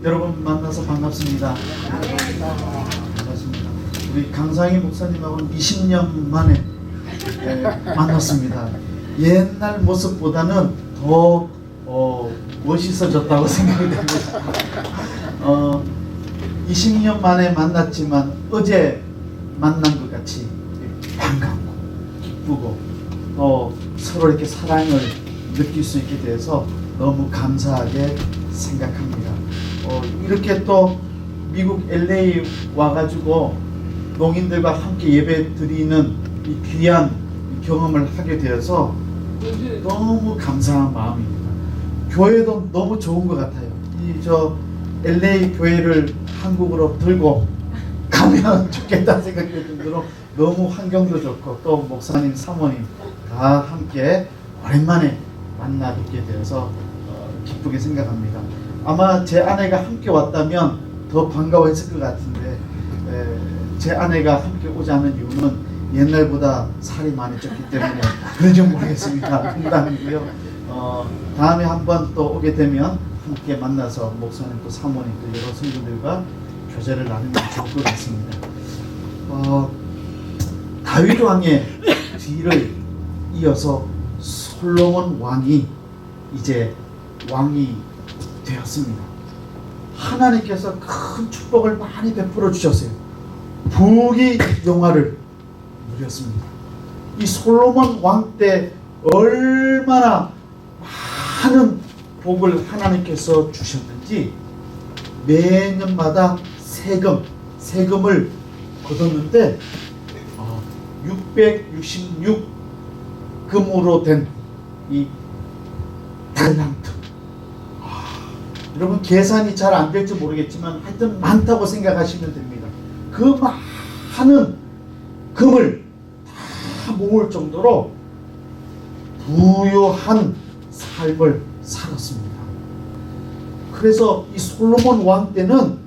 여러분 만나서 반갑습니다. 반갑습니다. 우리 강상희 목사님하고는 20년 만에 만났습니다. 옛날 모습보다는 더 멋있어졌다고 생각이 됩니다. 20년 만에 만났지만 어제 만난 것 같이 반갑고 기쁘고 또 서로 이렇게 사랑을 느낄 수 있게 돼서 너무 감사하게 생각합니다. 이렇게 또 미국 LA 와가지고 농인들과 함께 예배 드리는 이 귀한 경험을 하게 되어서 너무 감사한 마음입니다. 교회도 너무 좋은 것 같아요. 저 LA 교회를 한국으로 들고 가면 좋겠다는 생각이 들어 너무 환경도 좋고 또 목사님, 사모님 다 함께 오랜만에 만나 뵙게 되어서 기쁘게 생각합니다. 아마 제 아내가 함께 왔다면 더 반가워했을 것 같은데 제 아내가 함께 오지 않은 이유는 옛날보다 살이 많이 쪘기 때문에 그런지 모르겠습니다. 농담이고요. 다음에 한번 또 오게 되면 함께 만나서 목사님 또 사모님 또 여러 성도들과 교제를 나누면 좋을 것 같습니다. 다윗 왕의 뒤를 이어서 솔로몬 왕이 이제 왕이 되었습니다. 하나님께서 큰 축복을 많이 베풀어 주셨어요. 부귀 영화를 누렸습니다. 이 솔로몬 왕 때 얼마나 많은 복을 하나님께서 주셨는지 매년마다 세금을 거뒀는데 666 금으로 된 이 달란트. 여러분 계산이 잘 안 될지 모르겠지만 하여튼 많다고 생각하시면 됩니다. 그 많은 금을 다 모을 정도로 부유한 삶을 살았습니다. 그래서 이 솔로몬 왕 때는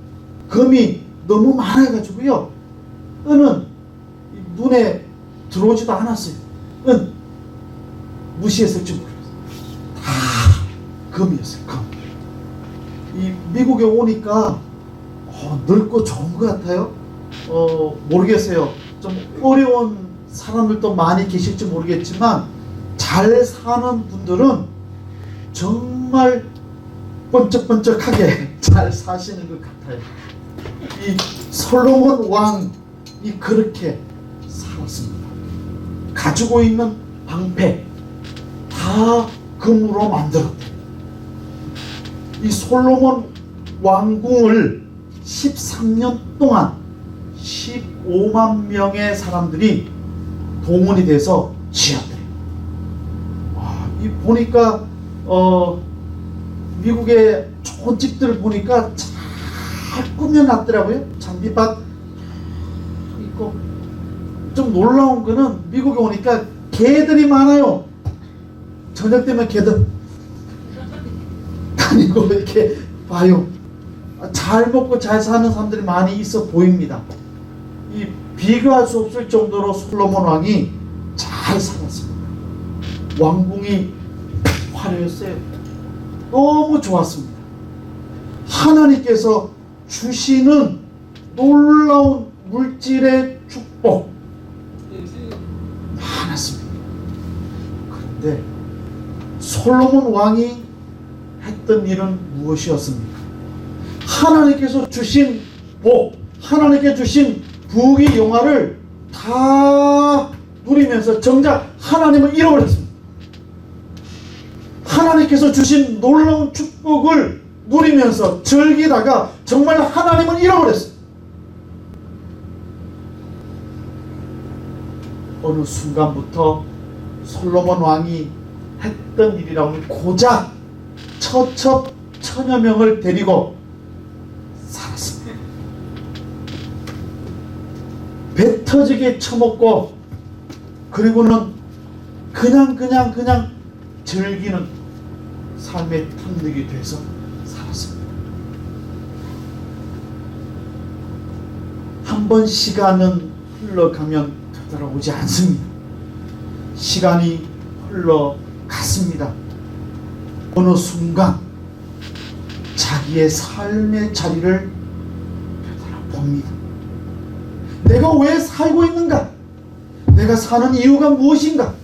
금이 너무 많아가지고요, 은은 눈에 들어오지도 않았어요. 은 무시했을지 모르겠어요. 다 금이었어요. 금. 이 미국에 오니까 넓고 좋은 것 같아요. 모르겠어요. 좀 어려운 사람들도 많이 계실지 모르겠지만 잘 사는 분들은 정말 번쩍번쩍하게 잘 사시는 것 같아요. 이 솔로몬 왕이 그렇게 살았습니다. 가지고 있는 방패 다 금으로 만들었대요. 이 솔로몬 왕궁을 13년 동안 15만 명의 사람들이 동원이 돼서 지었대요. 이 보니까 미국의 좋은 집들을 보니까 잘 꾸며놨더라고요. 잔디밭 있고. 좀 놀라운 거는 미국에 오니까 개들이 많아요. 저녁 되면 개들 다니고 이렇게 봐요. 잘 먹고 잘 사는 사람들이 많이 있어 보입니다. 이 비교할 수 없을 정도로 솔로몬 왕이 잘 살았습니다. 왕궁이 화려했어요. 너무 좋았습니다. 하나님께서 주시는 놀라운 물질의 축복 많았습니다. 그런데 솔로몬 왕이 했던 일은 무엇이었습니까? 하나님께서 주신 복, 하나님께 주신 부귀 영화를 다 누리면서 정작 하나님을 잃어버렸습니다. 하나님께서 주신 놀라운 축복을 누리면서 즐기다가 정말 하나님을 잃어버렸어요. 어느 순간부터 솔로몬 왕이 했던 일이라고는 고작 처첩 천여 명을 데리고 살았습니다. 배 터지게 처먹고 그리고는 그냥 즐기는 삶의 탐닉이 돼서 살았습니다. 한 번 시간은 흘러가면 되돌아오지 않습니다. 시간이 흘러갔습니다. 어느 순간 자기 자기의 삶의 자리를 봅니다. 내가 왜 살고 있는가? 내가 사는 이유가 무엇인가?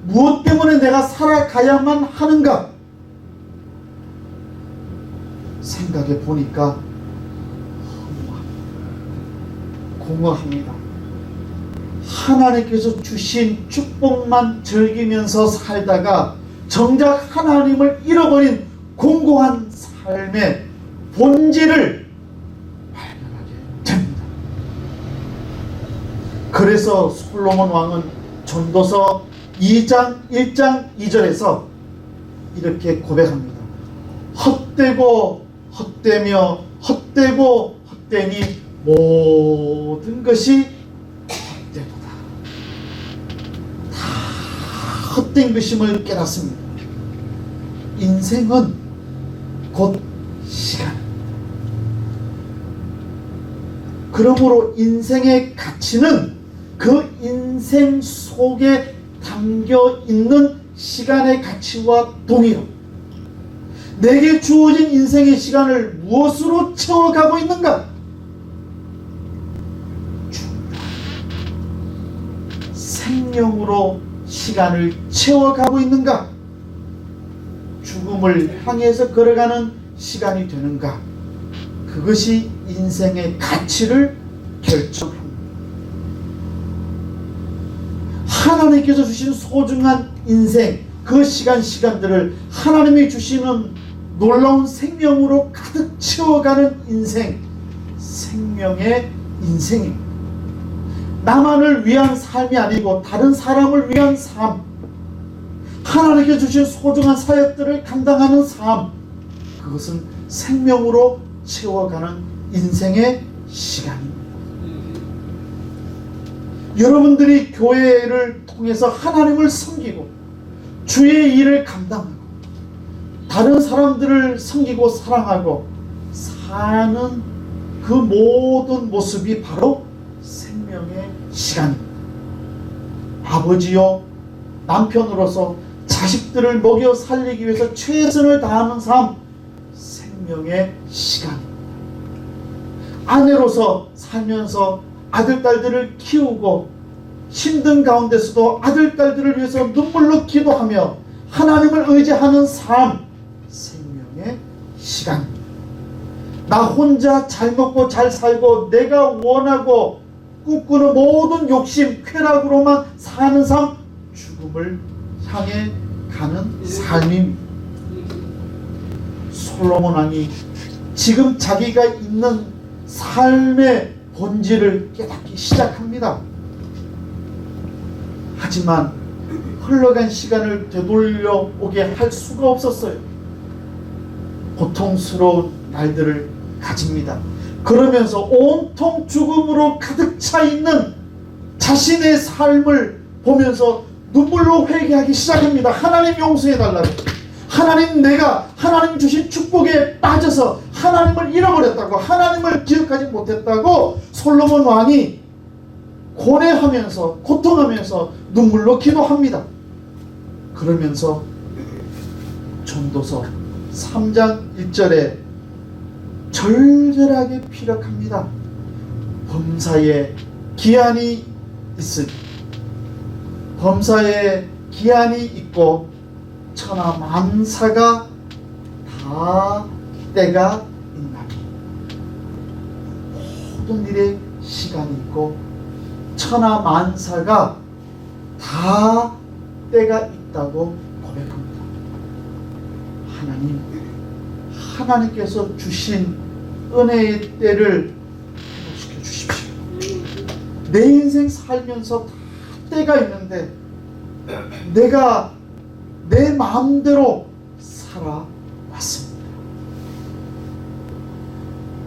무엇 때문에 내가 살아가야만 하는가? 생각해 보니까 공허합니다. 하나님께서 주신 축복만 즐기면서 살다가 정작 하나님을 잃어버린 공고한 삶의 본질을 발견하게 됩니다. 그래서 솔로몬 왕은 전도서 2장 1장 2절에서 이렇게 고백합니다. 헛되고 헛되며 헛되고 헛되니 모든 것이 헛되도다. 다 헛된 것임을 깨닫습니다. 인생은 곧 시간. 그러므로 인생의 가치는 그 인생 속에 담겨 있는 시간의 가치와 동일하고, 내게 주어진 인생의 시간을 무엇으로 채워가고 있는가? 생명으로 시간을 채워가고 있는가? 죽음을 향해서 걸어가는 시간이 되는가? 그것이 인생의 가치를 결정합니다. 하나님께서 주신 소중한 인생, 그 시간들을 하나님이 주시는 놀라운 생명으로 가득 채워가는 인생, 생명의 인생입니다. 나만을 위한 삶이 아니고 다른 사람을 위한 삶, 하나님께 주신 소중한 사역들을 감당하는 삶, 그것은 생명으로 채워가는 인생의 시간입니다. 여러분들이 교회를 통해서 하나님을 섬기고 주의 일을 감당하고 다른 사람들을 섬기고 사랑하고 사는 그 모든 모습이 바로 생명의 시간입니다. 아버지요, 남편으로서 자식들을 먹여 살리기 위해서 최선을 다하는 삶, 생명의 시간입니다. 아내로서 살면서 아들, 딸들을 키우고 힘든 가운데서도 아들, 딸들을 위해서 눈물로 기도하며 하나님을 의지하는 삶, 생명의 시간입니다. 나 혼자 잘 먹고 잘 살고 내가 원하고 꿈꾸는 모든 욕심, 쾌락으로만 사는 삶, 죽음을 향해 가는 삶입니다. 솔로몬 왕이 지금 자기가 있는 삶의 본질을 깨닫기 시작합니다. 하지만 흘러간 시간을 되돌려 오게 할 수가 없었어요. 고통스러운 날들을 가집니다. 그러면서 온통 죽음으로 가득 차 있는 자신의 삶을 보면서 눈물로 회개하기 시작합니다. 하나님 용서해달라고. 하나님, 내가 하나님 주신 축복에 빠져서 하나님을 잃어버렸다고, 하나님을 기억하지 못했다고 솔로몬 왕이 고뇌하면서 고통하면서 눈물로 기도합니다. 그러면서 전도서 3장 1절에 절절하게 피력합니다. 범사에 기한이 있으니, 범사에 기한이 있고 천하 만사가 다 때가 있나니, 모든 일에 시간이 있고 천하 만사가 다 때가 있다고 고백합니다. 하나님께서 주신 은혜의 때를 회복시켜 주십시오. 내 인생 살면서 다 때가 있는데 내가 내 마음대로 살아왔습니다.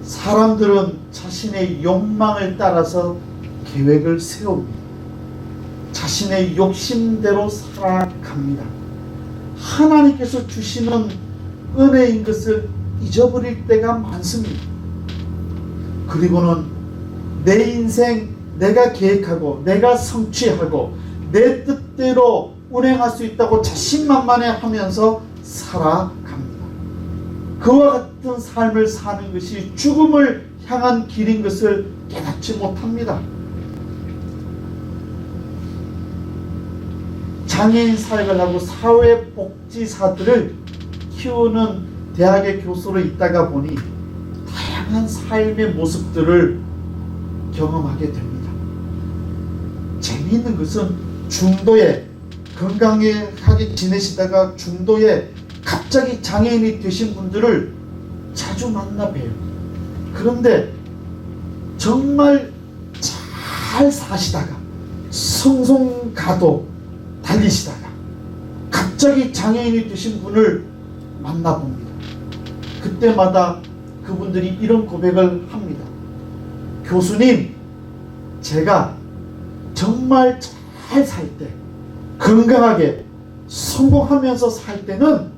사람들은 자신의 욕망을 따라서 계획을 세웁니다. 자신의 욕심대로 살아갑니다. 하나님께서 주시는 은혜인 것을 잊어버릴 때가 많습니다. 그리고는 내 인생 내가 계획하고 내가 성취하고 내 뜻대로 운행할 수 있다고 자신만만해 하면서 살아갑니다. 그와 같은 삶을 사는 것이 죽음을 향한 길인 것을 깨닫지 못합니다. 장애인 사역을 하고 사회복지사들을 키우는 대학의 교수로 있다가 보니 다양한 삶의 모습들을 경험하게 됩니다. 재미있는 것은 중도에 건강하게 지내시다가 중도에 갑자기 장애인이 되신 분들을 자주 만나 봬요. 그런데 정말 잘 사시다가 성송가도 달리시다가 갑자기 장애인이 되신 분을 만나봅니다. 그때마다 그분들이 이런 고백을 합니다. 교수님, 제가 정말 잘 살 때, 건강하게 성공하면서 살 때는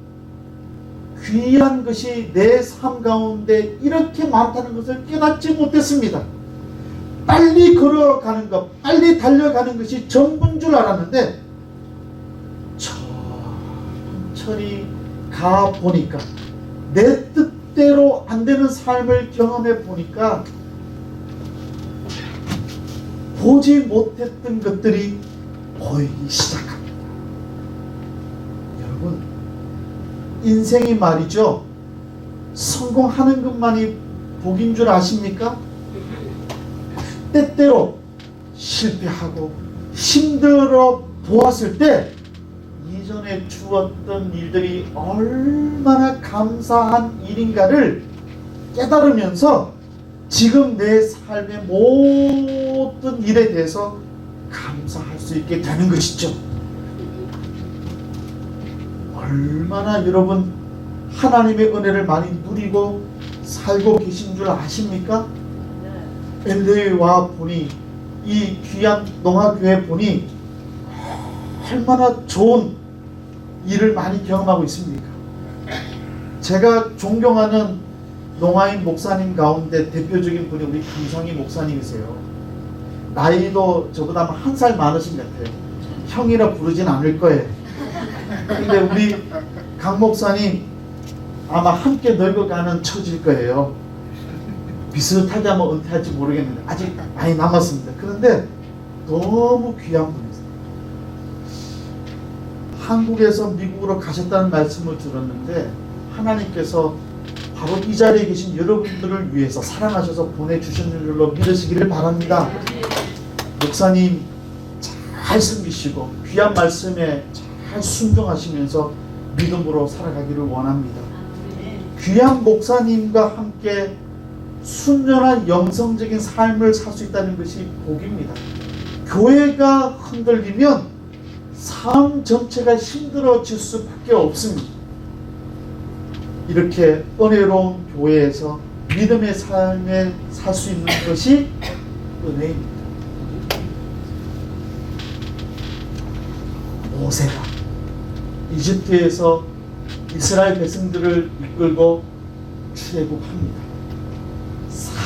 귀한 것이 내 삶 가운데 이렇게 많다는 것을 깨닫지 못했습니다. 빨리 걸어가는 것, 빨리 달려가는 것이 전부인 줄 알았는데 천천히 가 보니까 내 뜻대로 안 되는 삶을 경험해 보니까 보지 못했던 것들이 보이기 시작합니다. 여러분, 인생이 말이죠, 성공하는 것만이 복인 줄 아십니까? 때때로 실패하고 힘들어 보았을 때 이전에 주었던 일들이 얼마나 감사한 일인가를 깨달으면서 지금 내 삶의 모든 일에 대해서 감사할 수 있게 되는 것이죠. 얼마나 여러분 하나님의 은혜를 많이 누리고 살고 계신 줄 아십니까? LA 와 보니, 이 귀한 농화교회 보니 얼마나 좋은 일을 많이 경험하고 있습니까? 제가 존경하는 농화인 목사님 가운데 대표적인 분이 우리 강상희 목사님이세요. 나이도 저보다 한 살 많으신 것 같아요. 형이라 부르진 않을 거예요. 근데 우리 강 목사님 아마 함께 늙어가는 처질 거예요. 비슷하게 하면 은퇴할지 모르겠는데 아직 많이 남았습니다. 그런데 너무 귀한 분이세요. 한국에서 미국으로 가셨다는 말씀을 들었는데 하나님께서 바로 이 자리에 계신 여러분들을 위해서 사랑하셔서 보내주시는 줄로 믿으시기를 바랍니다. 목사님 잘 섬기시고 귀한 말씀에 잘 순종하시면서 믿음으로 살아가기를 원합니다. 귀한 목사님과 함께 순전한 영성적인 삶을 살 수 있다는 것이 복입니다. 교회가 흔들리면 삶 전체가 힘들어질 수밖에 없습니다. 이렇게 은혜로운 교회에서 믿음의 삶에 살 수 있는 것이 은혜입니다. 모세가 이집트에서 이스라엘 백성들을 이끌고 출애굽합니다.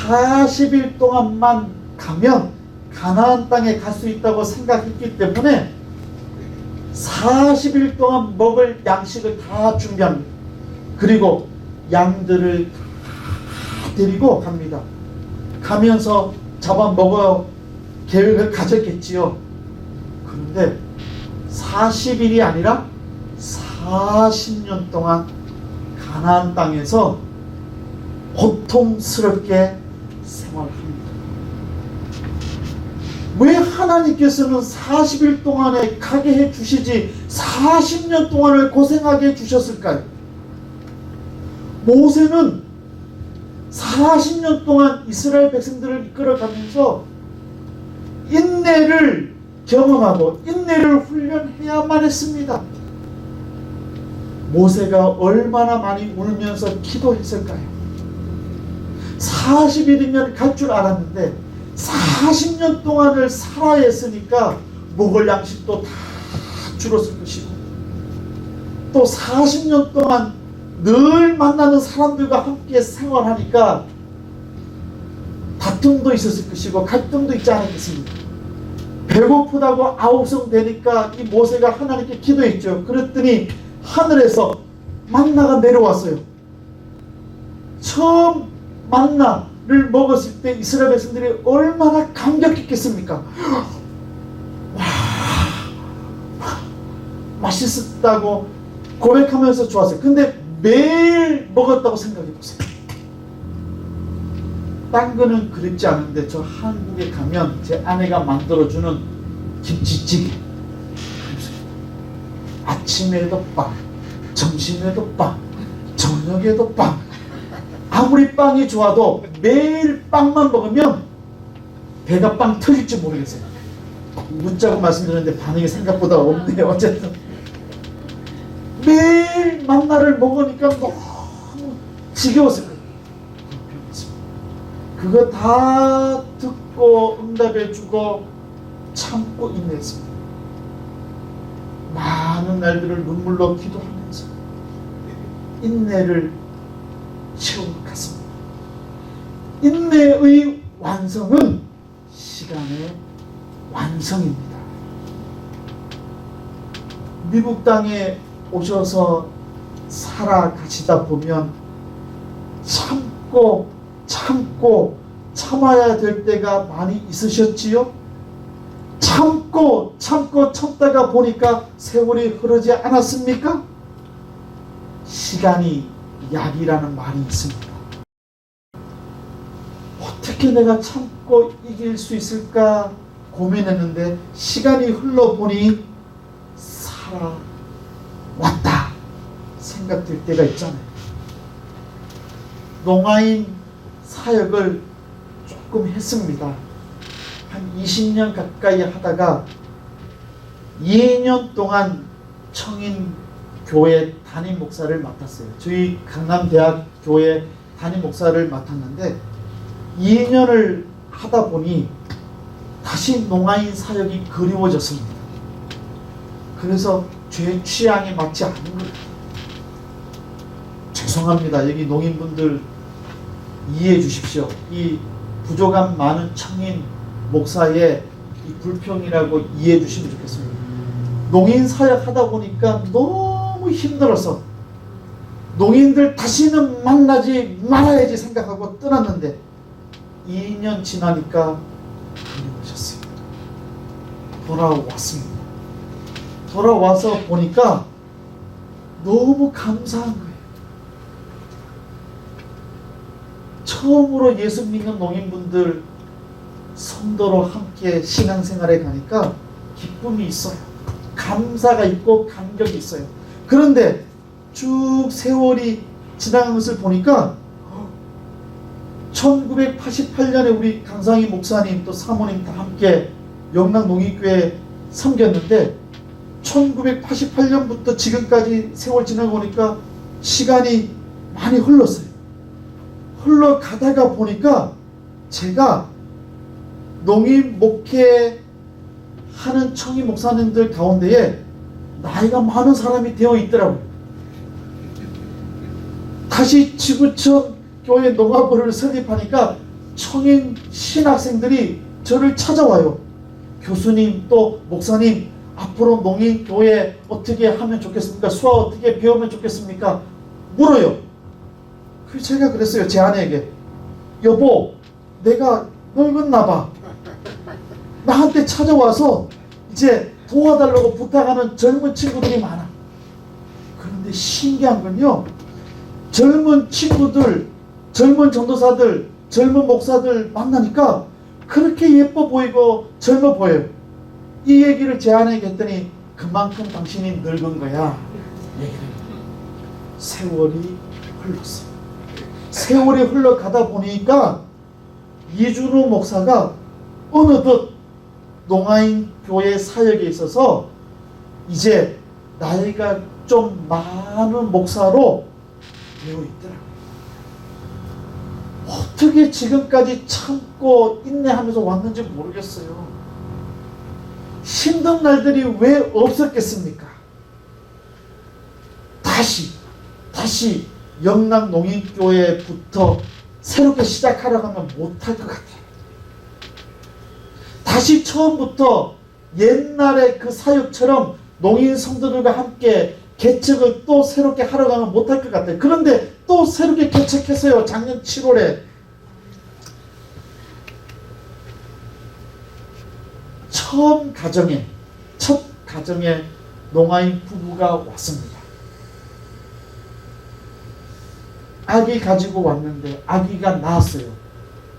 40일 동안만 가면 가나안 땅에 갈 수 있다고 생각했기 때문에 40일 동안 먹을 양식을 다 준비합니다. 그리고 양들을 다 데리고 갑니다. 가면서 잡아먹어 계획을 가졌겠지요. 그런데 40일이 아니라 40년 동안 가나안 땅에서 고통스럽게 생활합니다. 왜 하나님께서는 40일 동안에 가게 해주시지 40년 동안을 고생하게 해주셨을까요? 모세는 40년 동안 이스라엘 백성들을 이끌어가면서 인내를 경험하고 인내를 훈련해야만 했습니다. 모세가 얼마나 많이 울면서 기도했을까요? 40일이면 갈 줄 알았는데 40년 동안을 살아야 했으니까 먹을 양식도 다 줄었을 것이고 또 40년 동안 늘 만나는 사람들과 함께 생활하니까 다툼도 있었을 것이고 갈등도 있지 않았겠습니까? 배고프다고 아우성 되니까 이 모세가 하나님께 기도했죠. 그랬더니 하늘에서 만나가 내려왔어요. 처음 만나를 먹었을 때 이스라엘 백성들이 얼마나 감격했겠습니까? 와, 맛있었다고 고백하면서 좋았어요. 근데 매일 먹었다고 생각해 보세요. 딴 거는 그립지 않은데 저 한국에 가면 제 아내가 만들어주는 김치찌개, 아침에도 빵, 점심에도 빵, 저녁에도 빵. 아무리 빵이 좋아도 매일 빵만 먹으면 배가 빵 터질지 모르겠어요. 묻자고 말씀드렸는데 반응이 생각보다 없네요. 어쨌든 매일 만나를 먹으니까 너무 지겨웠어요. 그거 다 듣고 응답해주고 참고 인내했습니다. 많은 날들을 눈물로 기도하면서 인내를 채워갔습니다. 인내의 완성은 시간의 완성입니다. 미국 땅에 오셔서 살아가시다 보면 참고 참아야 될 때가 많이 있으셨지요? 참고 참다가 보니까 세월이 흐르지 않았습니까? 시간이 약이라는 말이 있습니다. 어떻게 내가 참고 이길 수 있을까 고민했는데 시간이 흘러보니 살아왔다 생각될 때가 있잖아요. 농아인 사역을 조금 했습니다. 한 20년 가까이 하다가 2년 동안 청인 교회 담임 목사를 맡았어요. 저희 강남대학 교회 담임 목사를 맡았는데 2년을 하다 보니 다시 농아인 사역이 그리워졌습니다. 그래서 제 취향에 맞지 않는 거예요. 죄송합니다. 여기 농인분들 이해해 주십시오. 이 부족함 많은 청인 목사의 이 불평이라고 이해해 주시면 좋겠습니다. 농인 사역 하다 보니까 너무 힘들어서 농인들 다시는 만나지 말아야지 생각하고 떠났는데 2년 지나니까 그리워졌어요. 돌아왔습니다. 돌아와서 보니까 너무 감사한 거예요. 처음으로 예수 믿는 농인분들 성도로 함께 신앙생활에 가니까 기쁨이 있어요. 감사가 있고 감격이 있어요. 그런데 쭉 세월이 지나간 것을 보니까 1988년에 우리 강상희 목사님 또 사모님 다 함께 영락농인교회 섬겼는데 1988년부터 지금까지 세월 지나고 보니까 시간이 많이 흘렀어요. 흘러가다가 보니까 제가 농인 목회하는 청인 목사님들 가운데에 나이가 많은 사람이 되어 있더라고요. 다시 지구촌 교회 농아부를 설립하니까 청인 신학생들이 저를 찾아와요. 교수님 또 목사님 앞으로 농인 교회 어떻게 하면 좋겠습니까? 수학 어떻게 배우면 좋겠습니까? 물어요. 그래서 제가 그랬어요. 제 아내에게. 여보, 내가 늙었나 봐. 나한테 찾아와서 이제 도와달라고 부탁하는 젊은 친구들이 많아. 그런데 신기한 건요, 젊은 친구들, 젊은 전도사들, 젊은 목사들 만나니까 그렇게 예뻐 보이고 젊어 보여요. 이 얘기를 제 아내에게 했더니 그만큼 당신이 늙은 거야. 세월이 흘렀어요. 세월이 흘러가다 보니까 이준호 목사가 어느덧 농아인 교회 사역에 있어서 이제 나이가 좀 많은 목사로 되어 있더라고요. 어떻게 지금까지 참고 인내하면서 왔는지 모르겠어요. 힘든 날들이 왜 없었겠습니까? 다시 영락농인교회부터 새롭게 시작하려고 하면 못할 것 같아요. 다시 처음부터 옛날의 그 사역처럼 농인 성도들과 함께 개척을 또 새롭게 하려고 하면 못할 것 같아요. 그런데 또 새롭게 개척했어요. 작년 7월에. 첫 가정에 농아인 부부가 왔습니다. 아기 가지고 왔는데 아기가 낳았어요.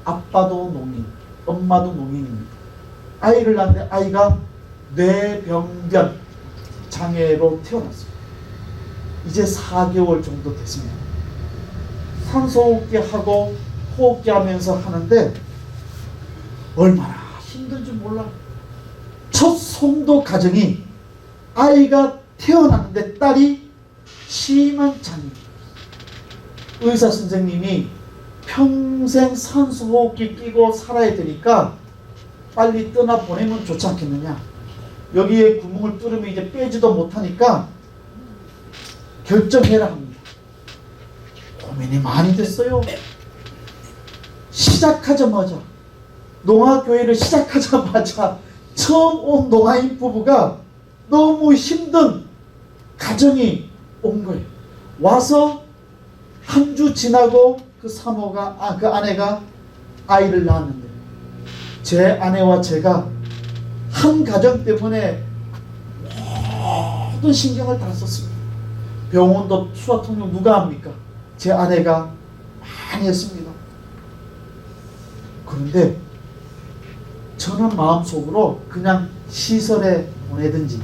아빠도 농인, 엄마도 농인입니다. 아이를 낳는데 아이가 뇌병변 장애로 태어났어요. 이제 4개월 정도 됐습니다. 산소호흡기 하고 호흡기 하면서 하는데 얼마나 힘든지 몰라. 첫 송도 가정이 아이가 태어났는데 딸이 심한 장애. 의사 선생님이 평생 산소호흡기 끼고 살아야 되니까 빨리 떠나보내면 좋지 않겠느냐. 여기에 구멍을 뚫으면 이제 빼지도 못하니까 결정해라 합니다. 고민이 많이 됐어요. 시작하자마자, 농아교회를 시작하자마자 처음 온 농아인 부부가 너무 힘든 가정이 온 거예요. 와서 한 주 지나고 그 사모가, 그 아내가 아이를 낳았는데 제 아내와 제가 한 가정 때문에 모든 신경을 다 썼습니다. 병원도 수화 통역 누가 합니까? 제 아내가 많이 했습니다. 그런데 저는 마음속으로 그냥 시설에 보내든지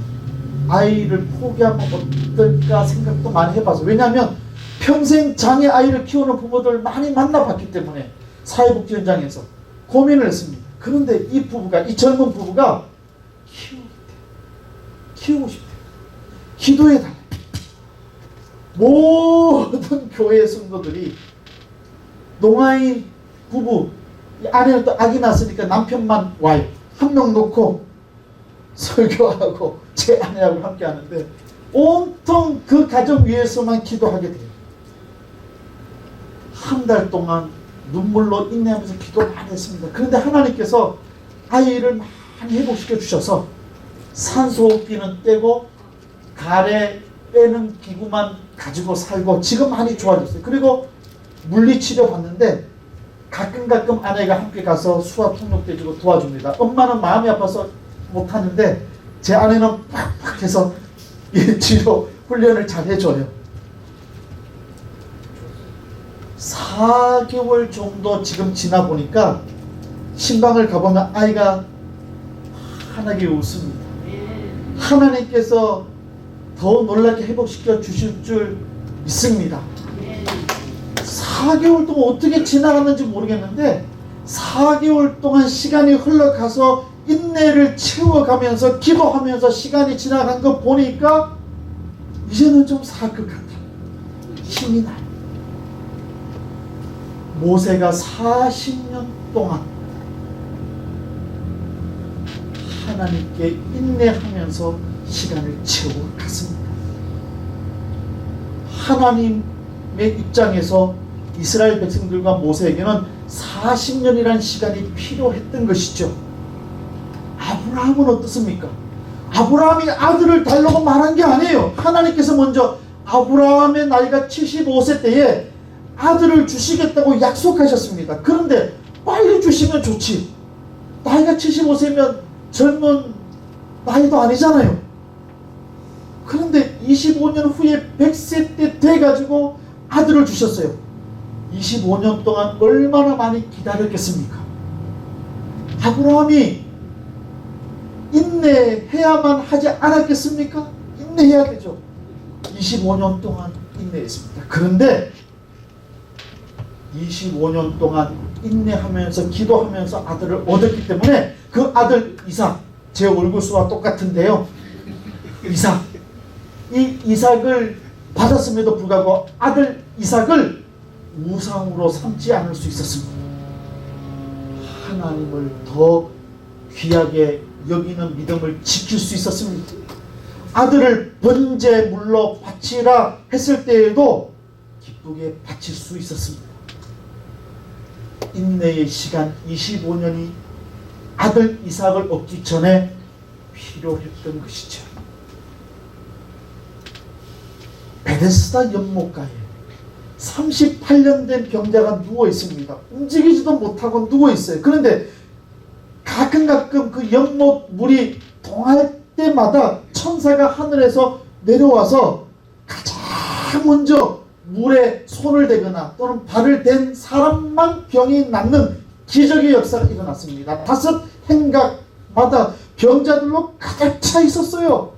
아이를 포기하면 어떨까 생각도 많이 해봐서, 왜냐하면 평생 장애 아이를 키우는 부모들 많이 만나봤기 때문에 사회복지 현장에서 고민을 했습니다. 그런데 이 젊은 부부가 키우고 싶대요. 기도해달래. 모든 교회 성도들이 농아인 부부, 아내는 또 아기 낳았으니까 남편만 와요. 한 명 놓고 설교하고 제 아내하고 함께 하는데 온통 그 가정 위해서만 기도하게 돼요. 한 달 동안 눈물로 인내하면서 기도를 많이 했습니다. 그런데 하나님께서 아이를 많이 회복시켜 주셔서 산소호흡기는 떼고 가래 빼는 기구만 가지고 살고 지금 많이 좋아졌어요. 그리고 물리치료 받는데 가끔 아내가 함께 가서 수화 통역돼주고 도와줍니다. 엄마는 마음이 아파서 못하는데 제 아내는 팍팍 해서 이 치료 훈련을 잘 해줘요. 4개월 정도 지금 지나 보니까 신방을 가보면 아이가 환하게 웃습니다. 하나님께서 더 놀랍게 회복시켜 주실 줄 믿습니다. 4개월 동안 어떻게 지나갔는지 모르겠는데 4개월 동안 시간이 흘러가서 인내를 채워가면서 기도하면서 시간이 지나간 거 보니까 이제는 좀 살 것 같아요. 힘이 나요. 모세가 40년 동안 하나님께 인내하면서 시간을 채워갔습니다. 하나님의 입장에서 이스라엘 백성들과 모세에게는 40년이라는 시간이 필요했던 것이죠. 아브라함은 어떻습니까? 아브라함이 아들을 달라고 말한 게 아니에요. 하나님께서 먼저 아브라함의 나이가 75세 때에 아들을 주시겠다고 약속하셨습니다. 그런데 빨리 주시면 좋지. 나이가 75세면 젊은 나이도 아니잖아요. 그런데 25년 후에 100세 때 돼가지고 아들을 주셨어요. 25년 동안 얼마나 많이 기다렸겠습니까? 아브라함이 인내해야만 하지 않았겠습니까? 인내해야 되죠. 25년 동안 인내했습니다. 그런데 25년 동안 인내하면서 기도하면서 아들을 얻었기 때문에 그 아들 이삭, 제 얼굴수와 똑같은데요. 이 이삭을 받았음에도 불구하고 아들 이삭을 우상으로 삼지 않을 수 있었습니다. 하나님을 더 귀하게 여기는 믿음을 지킬 수 있었습니다. 아들을 번제물로 바치라 했을 때에도 기쁘게 바칠 수 있었습니다. 인내의 시간 25년이 아들 이삭을 얻기 전에 필요했던 것이죠. 베데스다 연못가에 38년 된 병자가 누워 있습니다. 움직이지도 못하고 누워 있어요. 그런데 가끔 그 연못 물이 동할 때마다 천사가 하늘에서 내려와서 가장 먼저 물에 손을 대거나 또는 발을 댄 사람만 병이 낫는 기적의 역사가 일어났습니다. 5 행각마다 병자들로 가득 차 있었어요.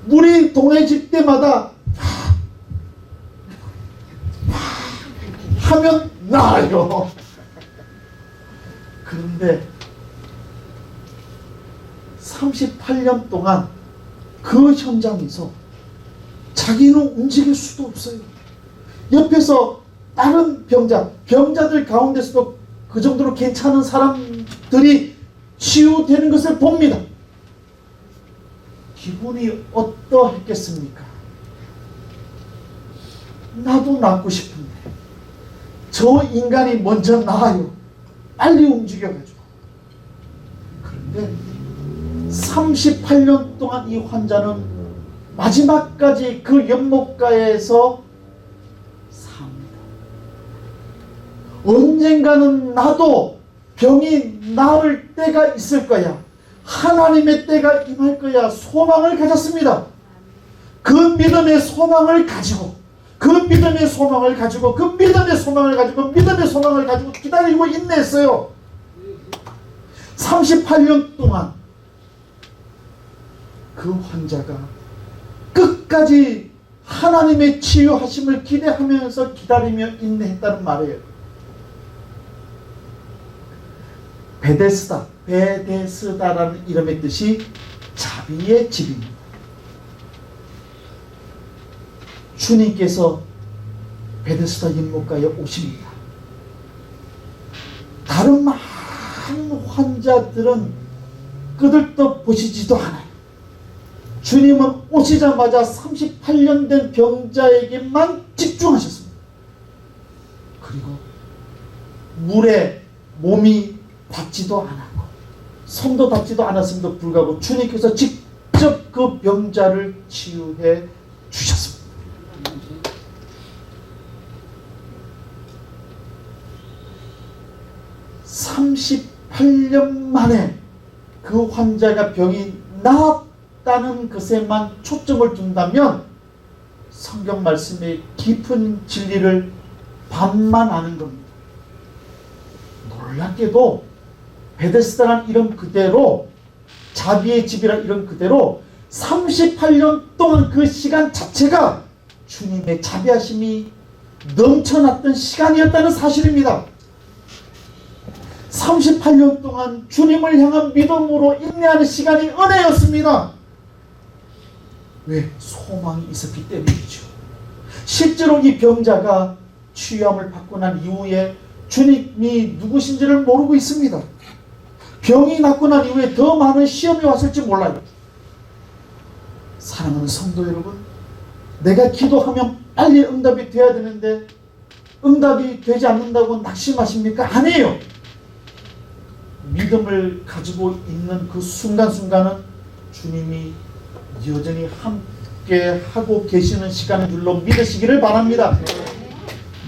물이 동해질 때마다 하면 나아요. 그런데 38년 동안 그 현장에서 자기는 움직일 수도 없어요. 옆에서 다른 병자들 가운데서도 그 정도로 괜찮은 사람들이 치유되는 것을 봅니다. 기분이 어떠했겠습니까? 나도 낫고 싶은데 저 인간이 먼저 나아요. 빨리 움직여가지고. 그런데 38년 동안 이 환자는 마지막까지 그 연못가에서 삽니다. 언젠가는 나도 병이 나을 때가 있을 거야. 하나님의 때가 임할 거야. 소망을 가졌습니다. 그 믿음의 소망을 가지고 기다리고 인내했어요. 38년 동안 그 환자가 끝까지 하나님의 치유하심을 기대하면서 기다리며 인내했다는 말이에요. 베데스다라는 이름의 뜻이 자비의 집입니다. 주님께서 베데스다 연못가에 오십니다. 다른 많은 환자들은 끄들떠 보시지도 않아요. 주님은 오시자마자 38년 된 병자에게만 집중하셨습니다. 그리고 물에 몸이 닿지도 않았고 손도 닿지도 않았음에도 불구하고 주님께서 직접 그 병자를 치유해 주셨습니다. 38년 만에 그 환자가 병이 나았다는 것에만 초점을 둔다면 성경 말씀의 깊은 진리를 반만 아는 겁니다. 놀랍게도 베데스다라는 이름 그대로, 자비의 집이라는 이름 그대로 38년 동안 그 시간 자체가 주님의 자비하심이 넘쳐났던 시간이었다는 사실입니다. 38년 동안 주님을 향한 믿음으로 인내하는 시간이 은혜였습니다. 왜? 소망이 있었기 때문이죠. 실제로 이 병자가 치유함을 받고 난 이후에 주님이 누구신지를 모르고 있습니다. 병이 낫고 난 이후에 더 많은 시험이 왔을지 몰라요. 사랑하는 성도 여러분, 내가 기도하면 빨리 응답이 돼야 되는데 응답이 되지 않는다고 낙심하십니까? 아니에요. 믿음을 가지고 있는 그 순간순간은 주님이 여전히 함께 하고 계시는 시간인 줄로 믿으시기를 바랍니다.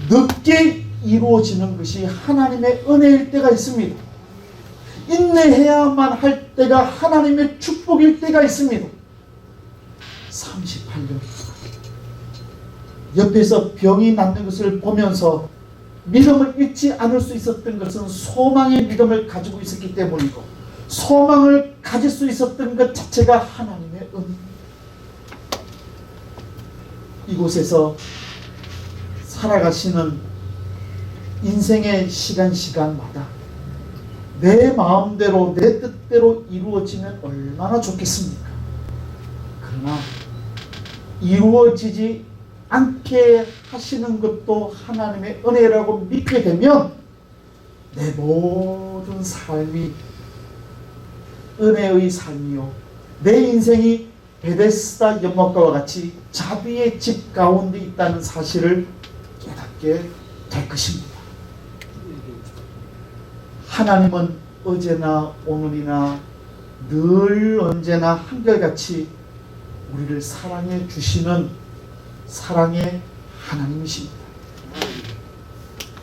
늦게 이루어지는 것이 하나님의 은혜일 때가 있습니다. 인내해야만 할 때가 하나님의 축복일 때가 있습니다. 38년 옆에서 병이 낫는 것을 보면서 믿음을 잃지 않을 수 있었던 것은 소망의 믿음을 가지고 있었기 때문이고, 소망을 가질 수 있었던 것 자체가 하나님의 은혜. 이곳에서 살아가시는 인생의 시간마다 내 마음대로 내 뜻대로 이루어지면 얼마나 좋겠습니까? 그러나 이루어지지 않게 하시는 것도 하나님의 은혜라고 믿게 되면 내 모든 삶이 은혜의 삶이요, 내 인생이 베데스다 연못가와 같이 자비의 집 가운데 있다는 사실을 깨닫게 될 것입니다. 하나님은 어제나 오늘이나 늘 언제나 한결같이 우리를 사랑해 주시는 사랑의 하나님이십니다.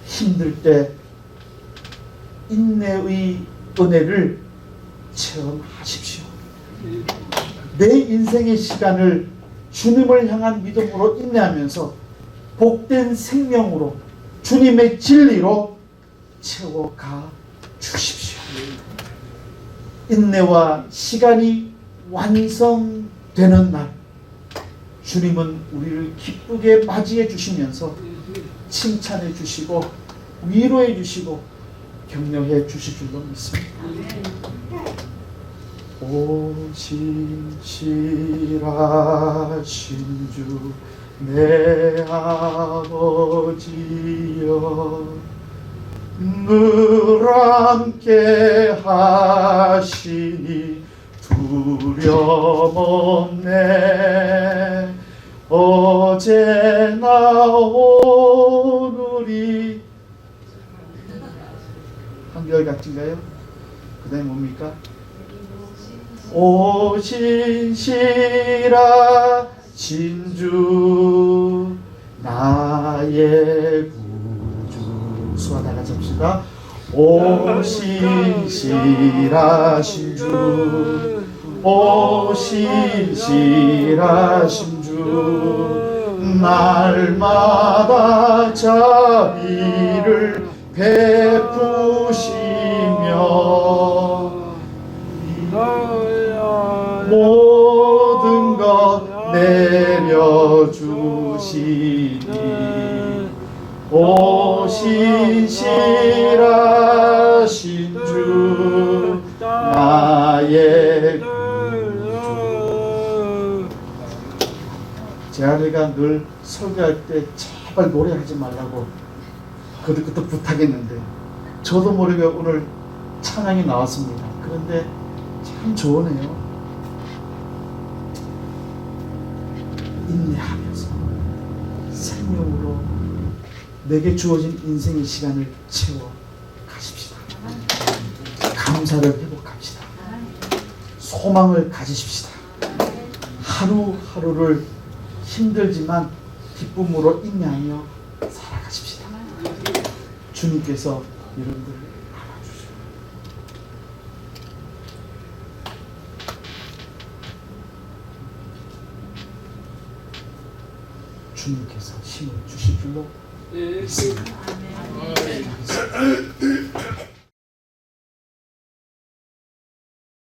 힘들 때 인내의 은혜를 체험하십시오. 내 인생의 시간을 주님을 향한 믿음으로 인내하면서 복된 생명으로 주님의 진리로 채워가 주십시오. 인내와 시간이 완성되는 날 주님은 우리를 기쁘게 맞이해 주시면서 칭찬해 주시고 위로해 주시고 격려해 주실 줄로 믿습니다. 오시시라 신주 내 아버지여 늘 함께 하시니 두려움 없네. 어제나 오늘이 한결같은가요? 그 다음에 뭡니까? 오신시라 진주 나의 구주. 수와 다 같이 합시다. 오신시라 신주 오신시라 신주 날마다 자비를 베푸시며 모든 것 내려주시니 오신시라 신주 나의 구주. 제 아내가 늘 설교할 때 제발 노래하지 말라고 그것도 부탁했는데 저도 모르게 오늘 찬양이 나왔습니다. 그런데 참 좋으네요. 인내하면서 생명으로 내게 주어진 인생의 시간을 채워 가십시다. 감사를 회복합시다. 소망을 가지십시다. 하루하루를 힘들지만 기쁨으로 인내하며 살아가십시다. 주님께서 여러분들을 알아주시오. 주님께서 힘을 주실 줄로 믿습니다.